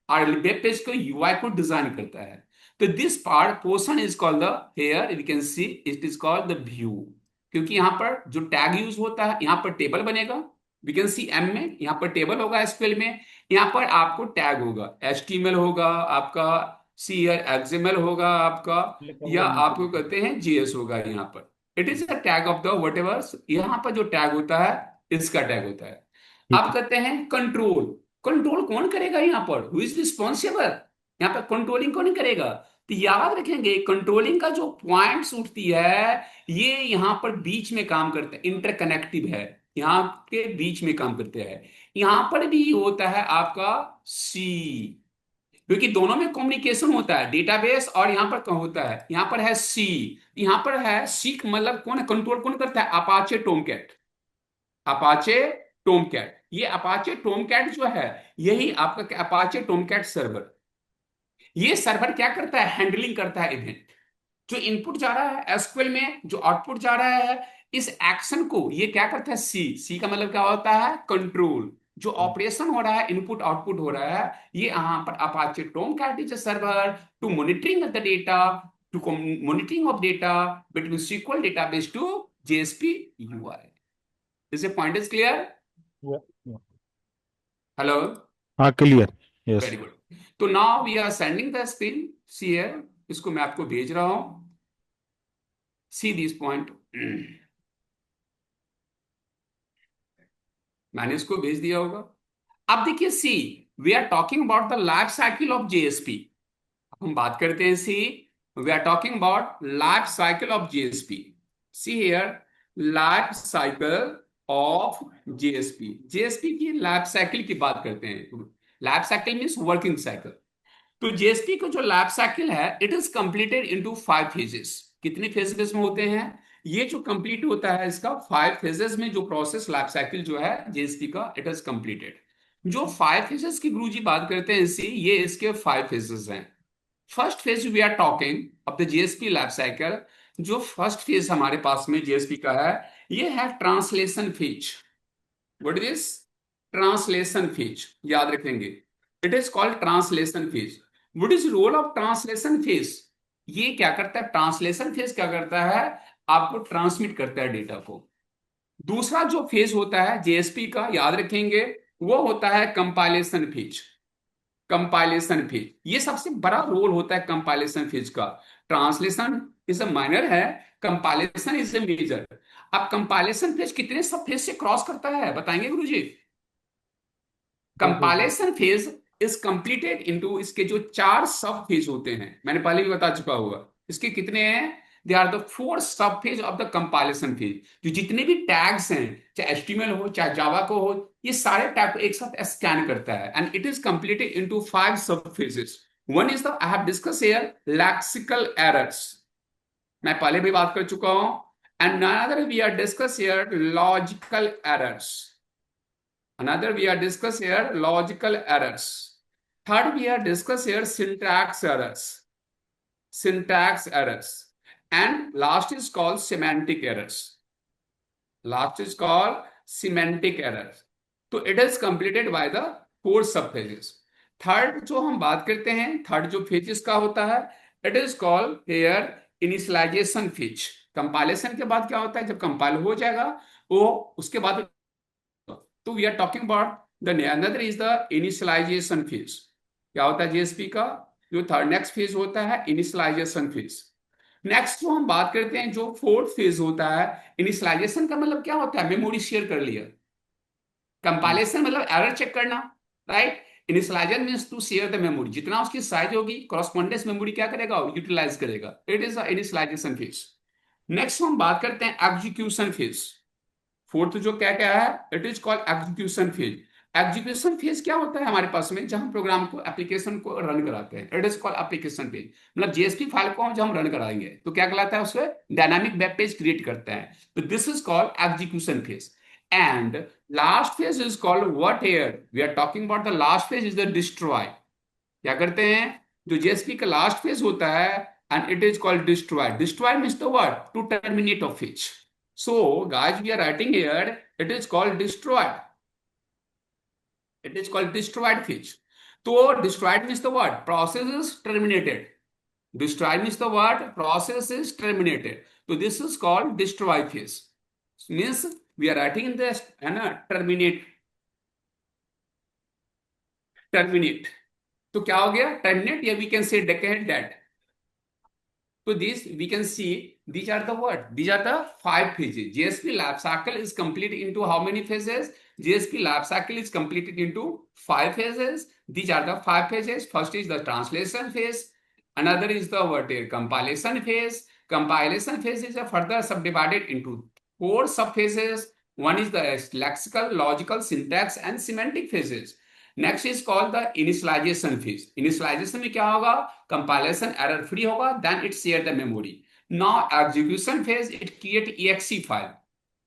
वेब पेज को यूआई को डिजाइन करता है। तो this part portion is called the, here we can see it is called the view. क्योंकि यहाँ पर जो टैग यूज होता है, यहाँ पर टेबल बनेगा, वी कैन सी एम में, यहाँ पर टेबल होगा एसक्यूएल में, यहाँ पर आपको टैग होगा, एचटीएमएल होगा आपका, सी एक्सएमएल होगा आपका, लिखा या हुआ नीचे आपको लिखा कहते हैं जीएस होगा यहाँ पर। It is a tag of the what ever, यहाँ पर जो टैग होता है इसका टैग होता है। ठीक आप है। कहते हैं कंट्रोल, कंट्रोल कौन करेगा यहाँ पर, हु इज रिस्पॉन्सिबल, यहाँ पर कंट्रोलिंग कौन करेगा? तो याद रखेंगे कंट्रोलिंग का जो पॉइंट्स उठती है, ये यहाँ पर बीच में काम करते हैं, इंटरकनेक्टिव है, यहाँ के बीच में काम करते हैं। यहाँ पर भी होता है आपका सी, क्योंकि दोनों में कम्युनिकेशन होता है, डेटाबेस और यहाँ पर कौन होता है, यहाँ पर है सी, यहाँ पर है सी, मतलब कौन है कंट्रोल, कौन करता है, अपाचे टोमकैट, अपाचे टोमकैट। ये अपाचे टोमकैट जो है, यही आपका अपाचे टोमकैट सर्वर, ये सर्वर क्या करता है, हैंडलिंग करता है इवेंट, जो इनपुट जा रहा है एसक्यूएल में, जो आउटपुट जा रहा है, इस एक्शन को ये क्या करता है, सी, सी का मतलब क्या होता है, कंट्रोल, जो ऑपरेशन हो रहा है, इनपुट आउटपुट हो रहा है, ये यहाँ पर Apache Tomcat is a server to monitoring the data, to monitoring of data between SQL database to JSP UI. Is the point is clear? Yeah. Hello? हाँ, क्लियर। यस। Very good. तो now we are sending the screen, see here, इसको मैं आपको भेज रहा हूं, see this point. मैंने इसको भेज दिया होगा। अब देखिए see, we are talking about the life cycle of JSP. हम बात करते हैं see, we are talking about life cycle of JSP. See here, life cycle of JSP, JSP की लाइफ साइकिल की बात करते हैं। Life cycle means working cycle. तो जेएसपी का जो लाइफ साइकिल है, it is completed into 5 phases. कितने फेजेस में होते हैं? ये जो कंप्लीट होता है इसका 5 फेजेस में, जो प्रोसेस लाइफ साइकिल जो है जेएसपी का, इट इज कंप्लीटेड। जो 5 फेजेस की गुरुजी बात करते हैं इसी, ये इसके 5 फेजेस हैं। First phase we are talking of the JSP life cycle. जो फर्स्ट फेज हमारे पास में जेएसपी का है, ये है translation phase. What is translation phase? याद रखेंगे, it is called translation phase. What is role of translation phase? ये क्या करता है, ट्रांसलेशन फेज क्या करता है, आपको ट्रांसमिट करता है डेटा को। दूसरा जो फेज होता है जेएसपी का, याद रखेंगे, वो होता है कंपाइलेशन फेज। कंपाइलेशन फेज, ये सबसे बड़ा रोल होता है कंपाइलेशन फेज का। ट्रांसलेशन इज अ माइनर है, कंपाइलेशन इज अ मेजर। अब कंपाइलेशन फेज कितने सब फेज से क्रॉस करता है, बताएंगे गुरुजी? दो फेज है। Compilation phase is completed into, इसके जो 4 सब फेज होते हैं, मैंने पहले भी बता चुका हुआ, इसके कितने हैं, दे आर द 4 सब phase of the compilation phase. जो जितने भी टैग्स हैं, चाहे एचटीएमएल हो चाहे जावा को हो, ये सारे टैग को एक साथ स्कैन करता है, and it is completed into 5 sub phases. One is the, I have discuss here, lexical errors, मैं पहले भी बात कर चुका हूं। And another we are discuss here logical errors, another we are discuss here logical errors. Third we are discuss here syntax errors, syntax errors. And last is called semantic errors, last is called semantic errors. तो it is completed by the 4 sub phases. Third जो हम बात करते हैं, third जो phases का होता है, it is called here initialization phase. Compilation के बाद क्या होता है, जब कंपाइल हो जाएगा वो, उसके बाद, तो we are talking about the another is the initialization phase. क्या होता है जेएसपी का, जो थर्ड नेक्स्ट फेज होता है इनिशियलाइजेशन फेज। नेक्स्ट जो हम बात करते हैं, जो फोर्थ फेज होता है, इनिशियलाइजेशन का मतलब क्या होता है, मेमोरी शेयर कर लिया। कंपाइलेशन मतलब एरर चेक करना, right. Initialization means to share the memory, जितना उसकी साइज होगी कॉरस्पॉन्डेंस मेमोरी क्या करेगा, यूटिलाइज करेगा। It is the initialization phase. Next हम बात करते हैं एग्जीक्यूशन फेज। फोर्थ जो क्या क्या है, it is called execution phase. Execution phase क्या होता है हमारे पास में, जब हम प्रोग्राम को, एप्लीकेशन को रन कराते हैं, it is called application page. मतलब जेएसपी फाइल को हम जब हम रन कराएंगे तो क्या कहलाता है, उससे डायनामिक वेब पेज क्रिएट करते हैं, तो this is called execution phase. And last phase is called what, here we are talking about the last phase is the destroy. क्या करते हैं, जो जेएसपी का लास्ट फेज होता है, and it is called destroy. Destroy means the word to terminate of phase. So, guys, we are writing here, it is called destroyed. It is called destroyed phase. So, destroyed means the word process is terminated. Destroy means the word process is terminated. So this is called destroy phase. Means we are writing in this terminate. Terminate. तो क्या हो गया? Terminate, या we can say decade dead. So this we can see these are the what? These are the 5 phases. JSP life cycle is completed into how many phases? JSP life cycle is completed into 5 phases. These are the 5 phases. First is the translation phase. Another is the what? Compilation phase. Compilation phase is further subdivided into 4 subphases. One is the lexical, logical, syntax, and semantic phases. Next is called the initialization phase. Initialization में क्या होगा? Compilation error free होगा, then it share the memory. Now execution phase, it create EXE file.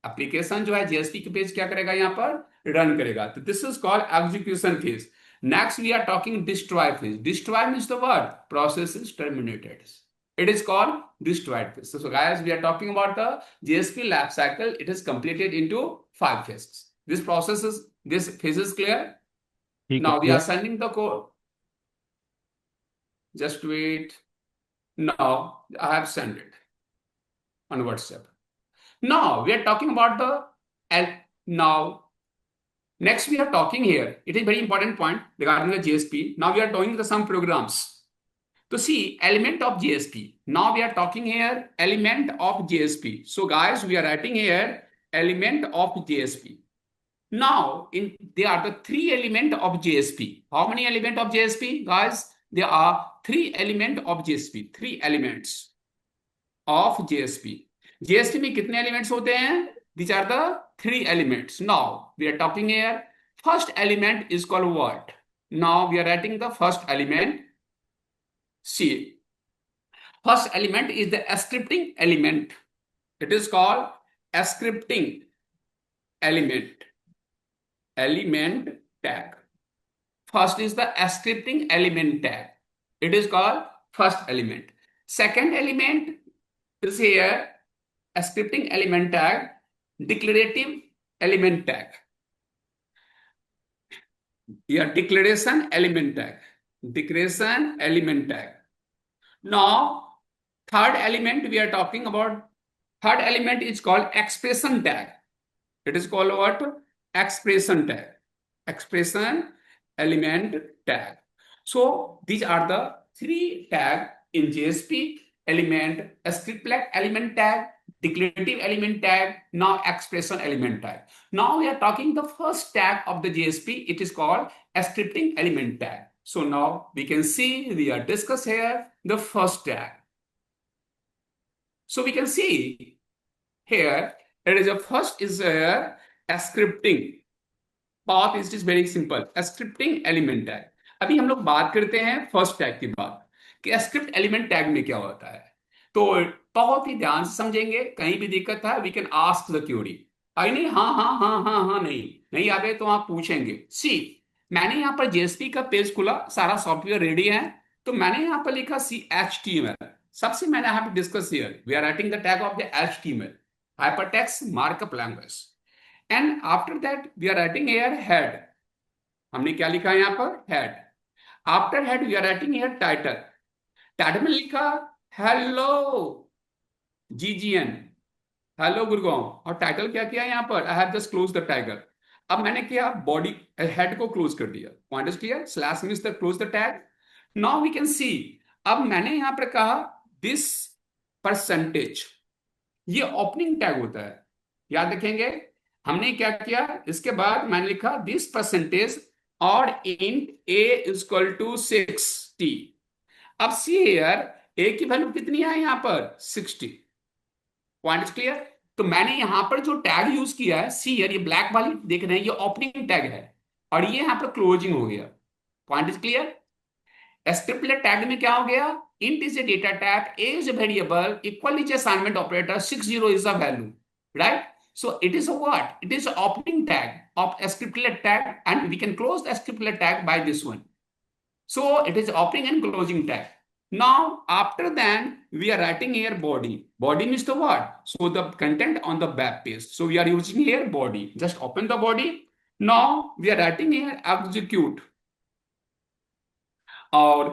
Application जो है JSP के page क्या करेगा? यहां पर रन करेगा. तो this is called execution phase. Next we are talking destroy phase. Destroy means the word process is terminated. It is called destroyed phase. So guys, we are talking about the JSP life cycle. It is completed into 5 phases. This phase is clear. ठीक Now है we clear? are sending the code. Just wait. Now I have sent it on WhatsApp. Now we are talking about the now next we are talking here. It is very important point regarding the JSP. Now we are doing some programs. To see element of JSP. Now we are talking here element of JSP. So guys, we are writing here element of JSP. Now, there are the 3 elements of JSP. How many elements of JSP, guys? There are 3 elements of JSP. 3 elements of JSP. JSP में कितने elements होते हैं? These are the 3 elements. Now, we are talking here. First element is called what? Now, we are writing the first element. See, first element is the scripting element. It is called scripting element. Element tag. First is the scripting element tag. It is called first element. Second element is here scripting element tag, declarative element tag. Here declaration element tag. Declaration element tag. Now, third element we are talking about. Third element is called expression tag. It is called what? Expression tag. Expression element tag. So these are the 3 tag in JSP: element, scriptlet element tag, declarative element tag, now expression element tag. Now we are talking the first tag of the JSP. It is called scripting element tag. So now we can see we are discuss here the first tag. So we can see here it is a first is a scripting. Path is is very simple. Scripting element tag. अभी हम लोग बात करते हैं first tag की बात कि script element tag में क्या होता है. तो बहुत ही ध्यान से समझेंगे. कहीं भी दिक्कत है we can ask the query. आई नहीं, हाँ हाँ हाँ हाँ हाँ नहीं आ गए तो आप पूछेंगे. सी, मैंने यहाँ पर जेएसपी का पेज खुला, सारा सॉफ्टवेयर रेडी है. तो मैंने यहाँ पर लिखा CHTML. सबसे मैंने यहाँ पे discuss here we are writing the tag of the HTML, hypertext markup language. And after that we are writing here head. हमने क्या लिखा है यहाँ पर? head. After head we are writing here title. Title में लिखा hello GGN, hello गुड़गांव. और title क्या किया यहाँ पर? I have just closed the title. अब मैंने क्या बॉडी हेड को क्लोज कर दिया. Point is clear. Slash means the close the tag. Now we can see. अब मैंने यहाँ पर कहा दिस परसेंटेज, ये ओपनिंग टैग होता है, याद रखेंगे. हमने क्या किया इसके बाद मैंने लिखा दिस परसेंटेज और int a is equal to 60. अब सी हियर a की वैल्यू कितनी है यहाँ पर? 60. Point is clear. तो मैंने यहां पर जो टैग यूज किया है, सी हियर, ये ब्लैक वाली देख रहे हैं, ये ओपनिंग टैग है और ये यहां पर क्लोजिंग हो गया. Point is clear. Scriptlet tag में क्या हो गया? Int is a data type, a is a variable, equal is assignment operator, 60 is a value, right? So it is a what? It is an opening tag of a scriptlet tag, and we can close the scriptlet tag by this one. So it is opening and closing tag. Now after that we are writing here body. Body means the what? So the content on the web page. So we are using here body. Just open the body. Now we are writing here execute. और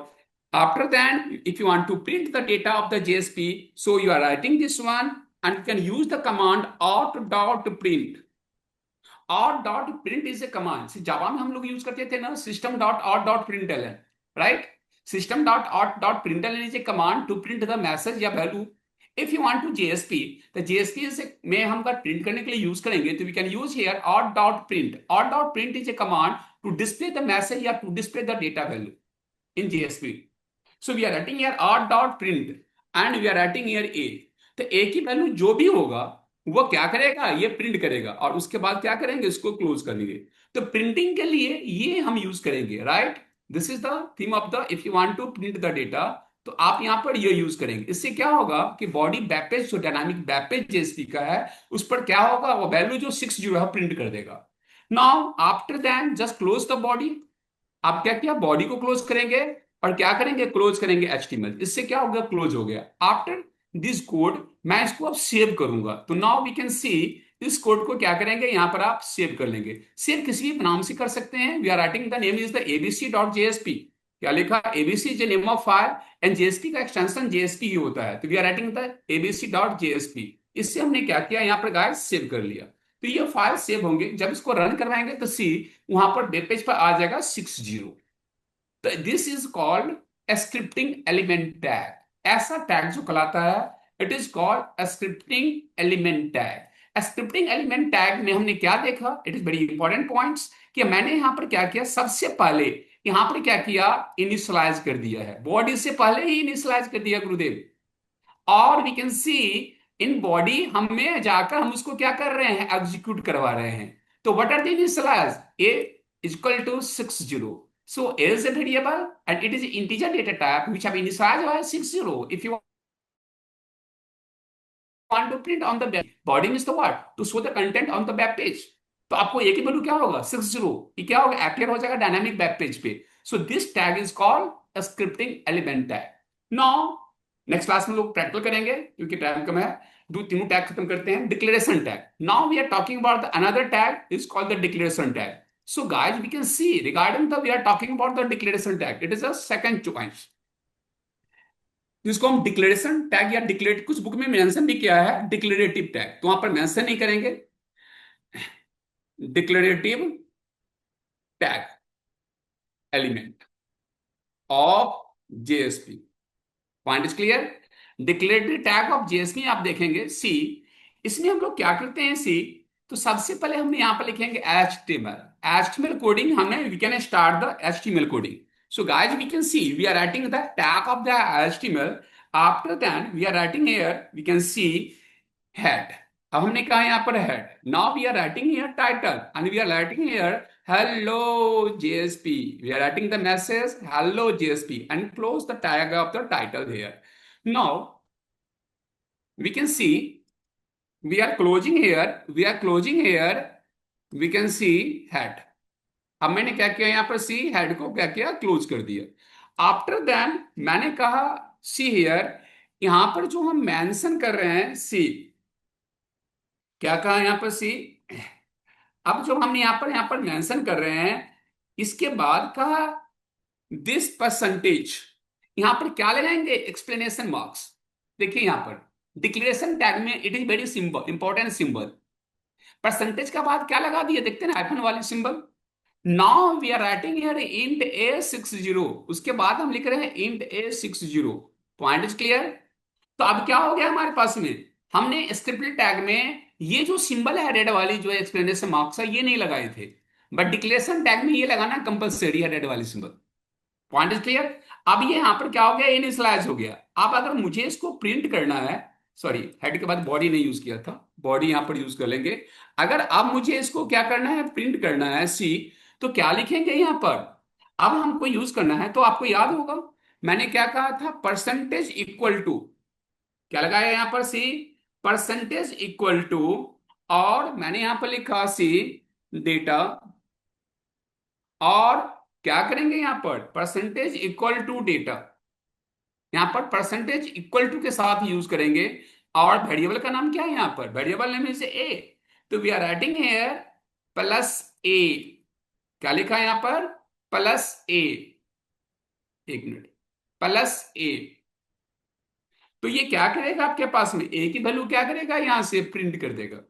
After that, if you want to print the data of the JSP, so you are writing this one and you can use the command out.print. out.print is a command. जावा में हम लोग use करते थे ना system.out.println, right? System.out.println is a command to print the message या value. If you want to JSP, the JSP is में हम अगर print करने के लिए यूज करेंगे तो we can use here out.print. out.print is a command to display the message या to display the data value in JSP. So we are writing here r.print and we are writing here a. तो a की value जो भी होगा वो क्या करेगा, ये प्रिंट करेगा और उसके बाद क्या करेंगे, इसको क्लोज कर लेंगे. तो प्रिंटिंग के लिए ये हम यूज करेंगे, right. This is the theme of the if you want to print the data, तो आप यहां पर ये यूज करेंगे. इससे क्या होगा कि बॉडी वेब पेज जो डायनामिक वेब पेज जेएसपी का है उस पर क्या होगा, वो वैल्यू जो 60 है प्रिंट कर देगा. Now after that just close the body. आप क्या किया, बॉडी को क्लोज करेंगे और क्या करेंगे, क्लोज करेंगे HTML. इससे क्या हो गया, क्लोज हो गया. आफ्टर दिस कोड मैं इसको अब सेव करूंगा. तो नाउ वी कैन सी इस कोड को क्या करेंगे, यहां पर आप सेव कर लेंगे. सेव किसी भी नाम से कर सकते हैं. We are writing the name is the abc.jsp. क्या लिखा, abc is name of file and JSP का एक्सटेंशन JSP ही होता है. तो we are writing the abc.jsp. इससे हमने क्या किया, यहां पर गाइस सेव कर लिया. तो ये फाइल सेव होंगे. जब इसको रन करवाएंगे तो सी वहां पर वेब पेज पर आ जाएगा 60. तो this is called scripting element tag. ऐसा टैग जो कहलाता है it is called scripting element tag. Scripting element tag में हमने क्या देखा, it is very important points, कि मैंने यहां पर क्या किया, सबसे पहले यहां पर क्या किया, इनिशियलाइज कर दिया है. बॉडी से पहले ही इनिशियलाइज कर दिया गुरुदेव. और we can see in body हमें जाकर हम उसको क्या कर रहे हैं, एग्जीक्यूट करवा रहे हैं. तो what are the initialize, a is equal to 60. So a is a variable and it is an integer data type which have initialized by 60. If you want to print on the web, body means the what, to show the content on the web page. तो आपको एक ही value क्या होगा, 60. ये क्या होगा, appear हो जाएगा डायनामिक वेब पेज पे. So this tag is called scripting element tag. Now next class में लोग प्रैक्टिकल करेंगे क्योंकि टाइम कम है. दो तीनों टैग खत्म करते हैं. Declaration tag. Now we are talking about the another tag is called the declaration tag. So guys, we can see regarding we are talking about the declaration tag. It is a second choice. जिसको हम declaration tag या डिक्लेरेट, कुछ book में mention भी किया है declarative tag, तो वहां पर मेंशन नहीं करेंगे. Declarative tag element of JSP. Point is clear. Declarative tag of JSP आप देखेंगे सी, इसमें हम लोग क्या करते हैं सी, तो सबसे पहले हम यहां पर लिखेंगे HTML कोडिंग. हमें we can start the HTML coding. So guys, we can see we are writing the tag of the HTML. After that, we are writing here. We can see head. अब हमने कहा यहाँ पर head. Now we are writing here title and we are writing here hello JSP. We are writing the message hello JSP and close the tag of the title here. Now we can see we are closing here. We are closing here. We can see head. अब मैंने क्या किया, यहां पर सी head को क्या किया, close कर दिया. आफ्टर देन मैंने कहा सी हियर, यहां पर जो हम मेंशन कर रहे हैं सी, क्या कहा यहां पर सी. अब जो हम यहां पर मेंशन कर रहे हैं, इसके बाद कहा दिस परसेंटेज, यहां पर क्या लगाएंगे, एक्सप्लेनेशन मार्क्स. देखिए यहां पर डिक्लेरेशन टैग में it is very simple, important symbol. Percentage का बाद क्या लगा दिया, देखते हैं आइफन वाली symbol. Now we are writing here int a60. उसके बाद हम लिख रहे हैं int a60. Point is clear. तो अब क्या हो गया हमारे पास में, हमने स्क्रिप्ट टैग में ये जो सिंबल है रेड वाली जो एक्सप्लेनेशन मार्क्स है ये नहीं लगाए थे, बट डिक्लेरेशन टैग में ये लगाना कंपलसरी है, रेड वाली सिंबल. Point is clear. अब ये यहां पर क्या हो गया, इनिशियलाइज हो गया. अब अगर मुझे इसको प्रिंट करना है, सॉरी हेड के बाद बॉडी नहीं यूज किया था, बॉडी यहां पर यूज कर लेंगे. अगर अब मुझे इसको क्या करना है, प्रिंट करना है सी, तो क्या लिखेंगे यहां पर. अब हमको यूज करना है, तो आपको याद होगा मैंने क्या कहा था, परसेंटेज इक्वल टू, क्या लगाया यहां पर सी, परसेंटेज इक्वल टू, और मैंने यहां पर लिखा सी डेटा, और क्या करेंगे यहां पर परसेंटेज इक्वल टू डेटा. यहां पर परसेंटेज इक्वल टू के साथ यूज करेंगे. और वेरिएबल का नाम क्या है, यहां पर वेरिएबल नेम इज ए. तो we are writing here plus A. क्या लिखा है यहां पर, प्लस ए. एक मिनट, प्लस ए। तो ये क्या करेगा आपके पास में, ए की वैल्यू क्या करेगा यहां से प्रिंट कर देगा।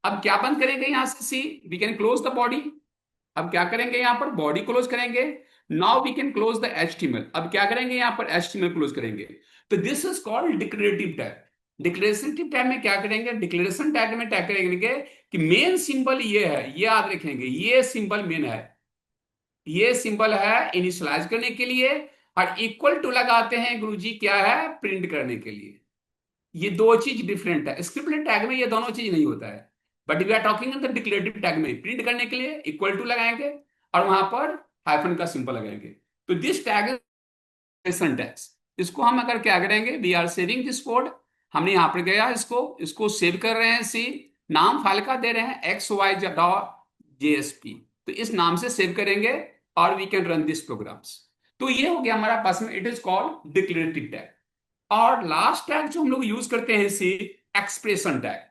अब क्या बंद करेंगे यहां से, see we can close the body. अब क्या करेंगे यहां पर, बॉडी क्लोज करेंगे। Now we can close the HTML. अब क्या करेंगे यहां पर, एचटीएमएल क्लोज करेंगे। तो this is called declarative tag. Declarative tag में क्या करेंगे, डिक्लेरेशन टैग में टैग करेंगे कि मेन सिंबल ये है, ये याद रखेंगे, ये सिंबल मेन है, ये सिंबल है इनिशियलाइज करने के लिए, और इक्वल टू लगाते हैं गुरुजी क्या है, प्रिंट करने के लिए। ये दो चीज डिफरेंट है, स्क्रिप्ट टैग में ये दोनों चीज नहीं होता है। But we are talking in the declarative tag में प्रिंट करने के लिए इक्वल टू लगाएंगे और वहां पर हाइफन का सिंबल लगाएंगे। तो दिस टैग इज टैग्स। इसको हम अगर क्या करेंगे, we are saving this code. हमने यहां पर गया, इसको इसको सेव कर रहे हैं, सी नाम फाइल का दे रहे हैं एक्स वाई डॉट जेएसपी। तो इस नाम से सेव करेंगे और we can run this programs. तो ये हो गया हमारा पास में, it is called declarative tag. और लास्ट टैग जो हम लोग यूज करते हैं, सी एक्सप्रेशन टैग।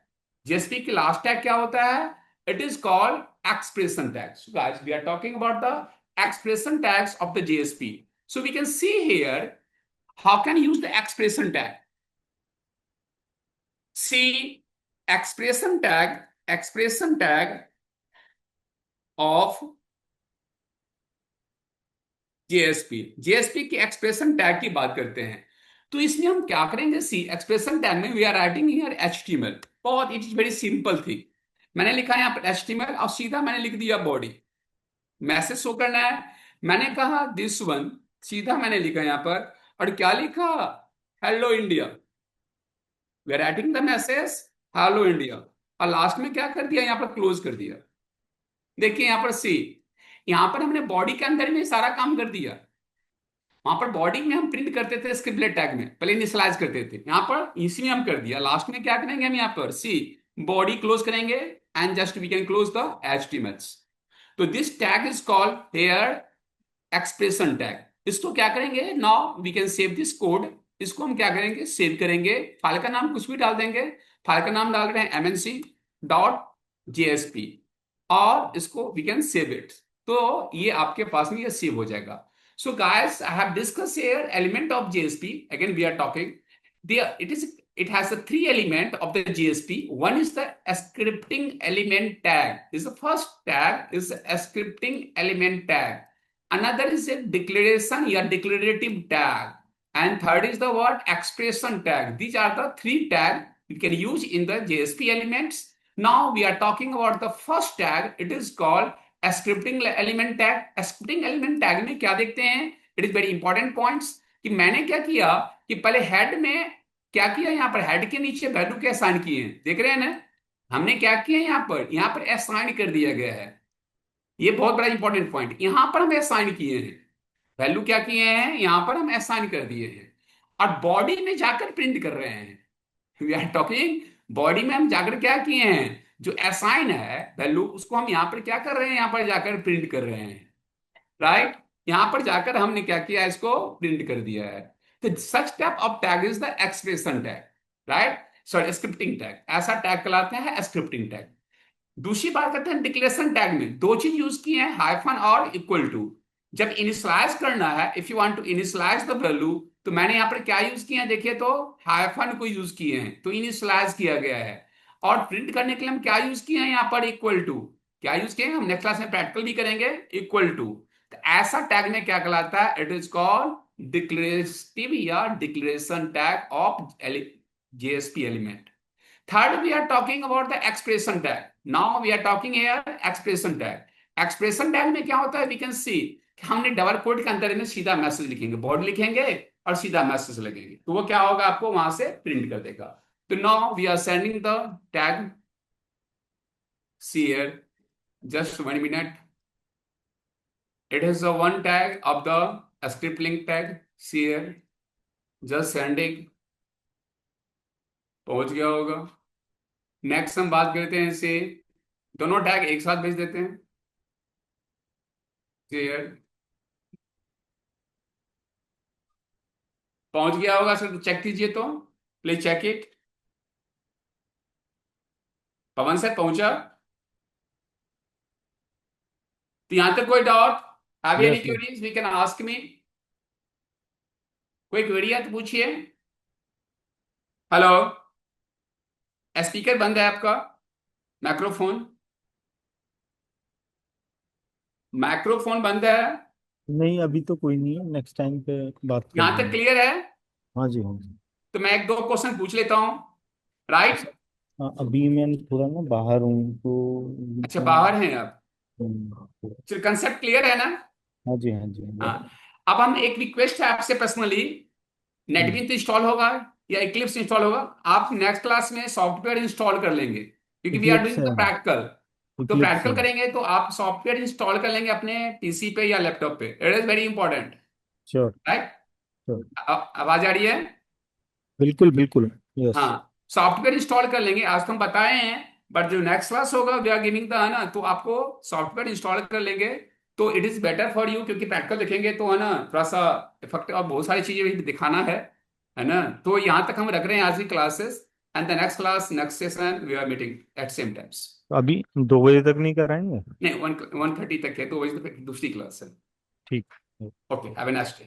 जेएसपी की लास्ट टैग क्या होता है, it is called expression tag. So guys we are talking about the expression tags of the JSP. So we can see here how can use the expression tag. See expression tag of JSP. JSP की expression tag की बात करते हैं। तो इसमें हम क्या करेंगे, सी एक्सप्रेशन टैग में we are writing here HTML. बहुत, it is very simple thing. मैंने लिखा है यहाँ पर एचटीएमएल और सीधा मैंने लिख दिया बॉडी। मैसेज शो करना है, मैंने कहा दिस वन, सीधा मैंने लिखा यहाँ पर, और क्या लिखा, hello India. We are writing the message hello India, और लास्ट में क्या कर दिया, यहाँ पर क्लोज कर दिया। देखिए यहाँ पर सी, यहाँ पर हमने बॉडी के अंदर में सारा काम कर दिया। वहां पर बॉडी में हम प्रिंट करते थे स्क्रिप्टलेट टैग में, पहले इनिशियलाइज करते थे, यहाँ पर इसी में हम कर दिया। लास्ट में क्या करेंगे हम, यहाँ पर सी बॉडी क्लोज करेंगे and just we can close the HTMLs. तो this tag is called here expression tag. इसको क्या करेंगे, now we can save this code. इसको हम क्या करेंगे, सेव करेंगे। फाइल का नाम कुछ भी डाल देंगे। फाइल का नाम डाल रहे हैं एमएनसी डॉट जेएसपी, और इसको वी कैन सेव इट। तो ये आपके पास में ये सेव हो जाएगा। So guys, I have discussed here element of JSP. Again, we are talking. It has the three element of the JSP. One is the scripting element tag. Is the first tag is a scripting element tag. Another is a declaration or declarative tag. And third is the word expression tag. These are the three tags you can use in the JSP elements. Now we are talking about the first tag. It is called scripting element tag. Scripting element tag में क्या देखते हैं, it is very important points, कि मैंने क्या किया कि पहले हेड में क्या किया, यहाँ पर हेड के नीचे वैल्यू के असाइन किए हैं, देख रहे हैं ना। हमने क्या किया यहाँ पर असाइन कर दिया गया है। ये बहुत बड़ा इंपॉर्टेंट पॉइंट, यहाँ पर हम असाइन किए हैं वैल्यू, क्या किए हैं यहाँ पर हम असाइन कर दिए हैं, और बॉडी में जाकर प्रिंट कर रहे हैं। वी आर टॉकिंग, बॉडी में हम जाकर क्या किए हैं, जो असाइन है वैल्यू उसको हम यहाँ पर क्या कर रहे हैं, यहाँ पर जाकर प्रिंट कर रहे हैं, राइट। यहाँ पर जाकर हमने क्या किया, इसको प्रिंट कर दिया है। तो such type of tag is the expression tag, right, sorry scripting tag. ऐसा टैग कहलाते हैं स्क्रिप्टिंग टैग। दूसरी बात करते हैं डिक्लेरेशन टैग में, दो चीज यूज की है, हाइफन और इक्वल टू। जब इनिशियलाइज करना है, if you want to initialize the value, तो मैंने यहाँ पर क्या यूज किया है, देखिए तो हाइफन को यूज किए हैं, तो इनिशियलाइज किया गया है। और प्रिंट करने के लिए हम क्या यूज किए हैं, यहाँ पर इक्वल टू। क्या यूज किए हैं, हम नेक्स्ट क्लास में प्रैक्टिकल भी करेंगे, इक्वल टू। तो ऐसा टैग में क्या कहलाता है, इट इज कॉल्ड डिक्लेरेटिव या declaration tag of JSP element. Third, we are talking about the expression tag. Now we are talking here expression tag. Expression tag में क्या होता है, we can see कि हमने डबल कोट के अंदर में सीधा मैसेज लिखेंगे, बॉडी लिखेंगे और सीधा मैसेज लगेंगे, तो वो क्या होगा, आपको वहां से प्रिंट कर देगा। तो now we are sending the tag, see here, just 1 minute. It is the one tag of the script link tag, see here, just sending, पहुंच गया होगा। नेक्स्ट हम बात करते हैं इसे, दोनों टैग एक साथ भेज देते हैं, क्लियर, पहुंच गया होगा सर, चेक कीजिए तो, please check it. Pavan sir पहुंचा, तो यहां तक कोई doubt, have any yes yes queries we can ask me. कोई क्वेरी है तो पूछिए। हेलो, स्पीकर बंद है आपका, माइक्रोफोन, माइक्रोफोन बंद है। नहीं, अभी तो कोई नहीं है, नेक्स्ट टाइम पे बात कर यहां तक लेंगे। क्लियर है? हाँ जी, हाँ जी। तो मैं एक दो क्वेश्चन पूछ लेता हूँ, राइट? हाँ, अभी मैं थोड़ा ना बाहर हूँ तो we अच्छा, can- बाहर हैं आप। हम्म, चलो, कंसेप्ट क्लियर है ना? हाँ जी, हाँ जी, हाँ हाँ। अब हम, एक रिक्वेस्ट है आपसे पर्सनली, जी। नेटबीन्स इंस्टॉल होगा या इक्लिप्स इंस्टॉल होगा, आप नेक्स्ट क्लास में सॉफ्टवेयर इंस्टॉल कर लेंगे, क्योंकि वी आर इक्लिप्स डूइंग है। The practical. तो इक्लिप्स प्रैक्टिकल है। करेंगे तो आप सॉफ्टवेयर इंस्टॉल कर लेंगे अपने पीसी पे या लैपटॉप पे, it is very important, sure. Right? Sure. आवाज आ रही है? बिल्कुल बिल्कुल। यस। हाँ, सॉफ्टवेयर इंस्टॉल कर लेंगे, आज तो हम बताए हैं, बट जो नेक्स्ट क्लास होगा वी आर गिविंग द, है ना, तो आपको सॉफ्टवेयर इंस्टॉल कर लेंगे तो it is better for you, क्योंकि प्रैक्टिकल देखेंगे तो, है ना, थोड़ा सा इफेक्ट और बहुत सारी चीजें भी दिखाना है ना। तो यहाँ तक हम रख रहे हैं आज की classes, and the next class, next session we are meeting at same times. अभी 2 बजे तक नहीं कराएंगे? नहीं, 1:30 तक है, तो वही तो फिर दूसरी क्लास है। ठीक। Okay, have a nice day.